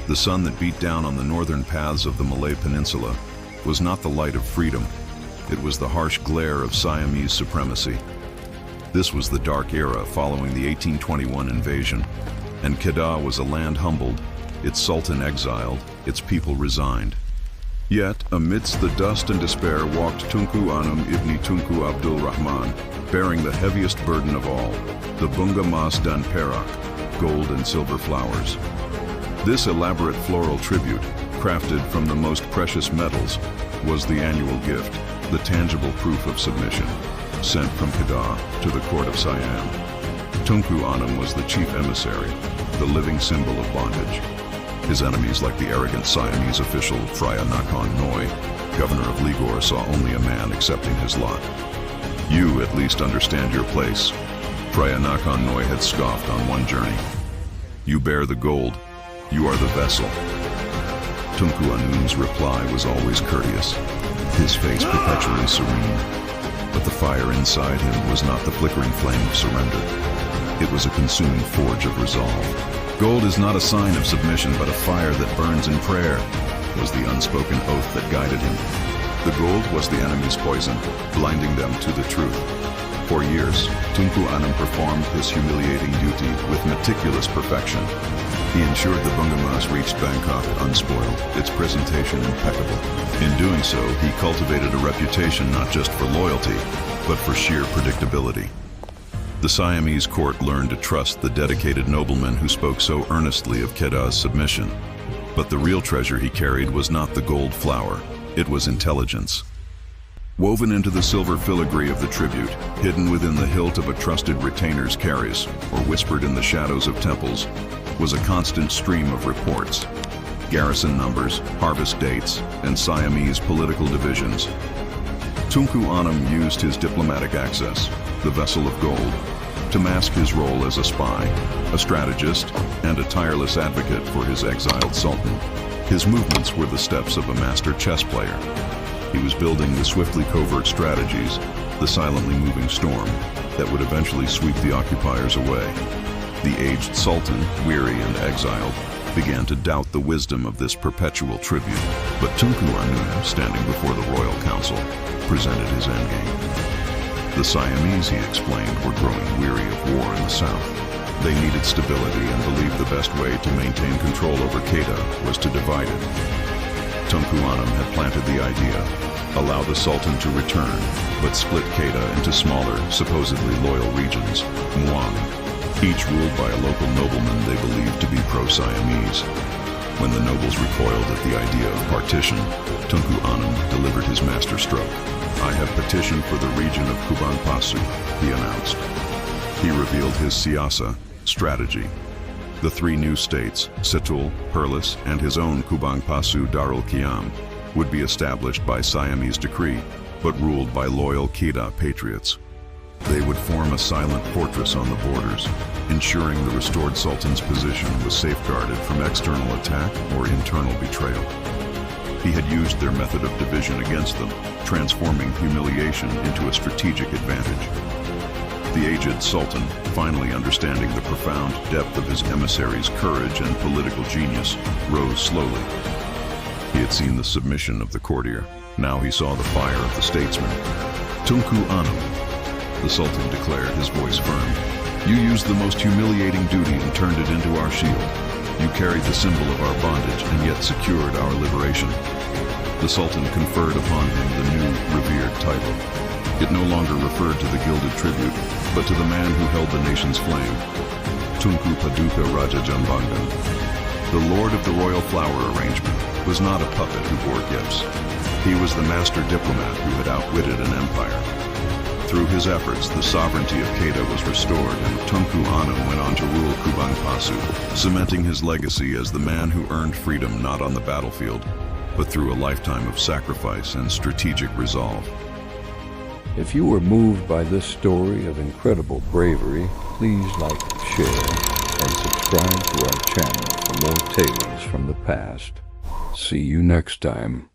The sun that beat down on the northern paths of the Malay Peninsula was not the light of freedom. It was the harsh glare of Siamese supremacy. This was the dark era following the 1821 invasion, and Kedah was a land humbled, its sultan exiled, its people resigned. Yet, amidst the dust and despair walked Tunku Anum ibn Tunku Abdul Rahman, bearing the heaviest burden of all, the bunga mas dan perak, gold and silver flowers. This elaborate floral tribute, crafted from the most precious metals, was the annual gift, the tangible proof of submission, sent from Kedah to the court of Siam. Tunku Anum was the chief emissary, the living symbol of bondage. His enemies, like the arrogant Siamese official Phraya Nakhon Noi, governor of Ligor, saw only a man accepting his lot. You at least understand your place. Phraya Nakhon Noi had scoffed on one journey. You bear the gold. You are the vessel. Tunku Anum's reply was always courteous, his face perpetually serene. But the fire inside him was not the flickering flame of surrender. It was a consuming forge of resolve. Gold is not a sign of submission, but a fire that burns in prayer, was the unspoken oath that guided him. The gold was the enemy's poison, blinding them to the truth. For years, Tunku Anum performed his humiliating duty with meticulous perfection. He ensured the bunga mas reached Bangkok unspoiled, its presentation impeccable. In doing so, he cultivated a reputation not just for loyalty, but for sheer predictability. The Siamese court learned to trust the dedicated nobleman who spoke so earnestly of Kedah's submission. But the real treasure he carried was not the gold flower, it was intelligence. Woven into the silver filigree of the tribute, hidden within the hilt of a trusted retainer's carries, or whispered in the shadows of temples, was a constant stream of reports. Garrison numbers, harvest dates, and Siamese political divisions. Tunku Anum used his diplomatic access, the vessel of gold, to mask his role as a spy, a strategist, and a tireless advocate for his exiled sultan. His movements were the steps of a master chess player. He was building the swiftly covert strategies, the silently moving storm, that would eventually sweep the occupiers away. The aged sultan, weary and exiled, began to doubt the wisdom of this perpetual tribute. But Tunku Anum, standing before the royal council, presented his endgame. The Siamese, he explained, were growing weary of war in the south. They needed stability and believed the best way to maintain control over Kedah was to divide it. Tunku Anum had planted the idea: allow the sultan to return, but split Kedah into smaller, supposedly loyal regions, Muang, each ruled by a local nobleman they believed to be pro-Siamese. When the nobles recoiled at the idea of partition, Tunku Anum delivered his masterstroke. "I have petitioned for the region of Kubang Pasu," he announced. He revealed his siyasa, strategy. The three new states, Setul, Perlis, and his own Kubang Pasu Darul Kiam, would be established by Siamese decree, but ruled by loyal Kedah patriots. They would form a silent fortress on the borders, ensuring the restored sultan's position was safeguarded from external attack or internal betrayal. He had used their method of division against them, transforming humiliation into a strategic advantage. The aged sultan, finally understanding the profound depth of his emissary's courage and political genius, rose slowly. He had seen the submission of the courtier. Now he saw the fire of the statesman. "Tunku Anum," the sultan declared, his voice firm, "you used the most humiliating duty and turned it into our shield. You carried the symbol of our bondage and yet secured our liberation." The sultan conferred upon him the new, revered title. It no longer referred to the gilded tribute, but to the man who held the nation's flame, Tunku Paduka Raja Jambangan. The lord of the royal flower arrangement was not a puppet who bore gifts. He was the master diplomat who had outwitted an empire. Through his efforts, the sovereignty of Kedah was restored, and Tunku Anum went on to rule Kubang Pasu, cementing his legacy as the man who earned freedom not on the battlefield, but through a lifetime of sacrifice and strategic resolve. If you were moved by this story of incredible bravery, please like, share, and subscribe to our channel for more tales from the past. See you next time.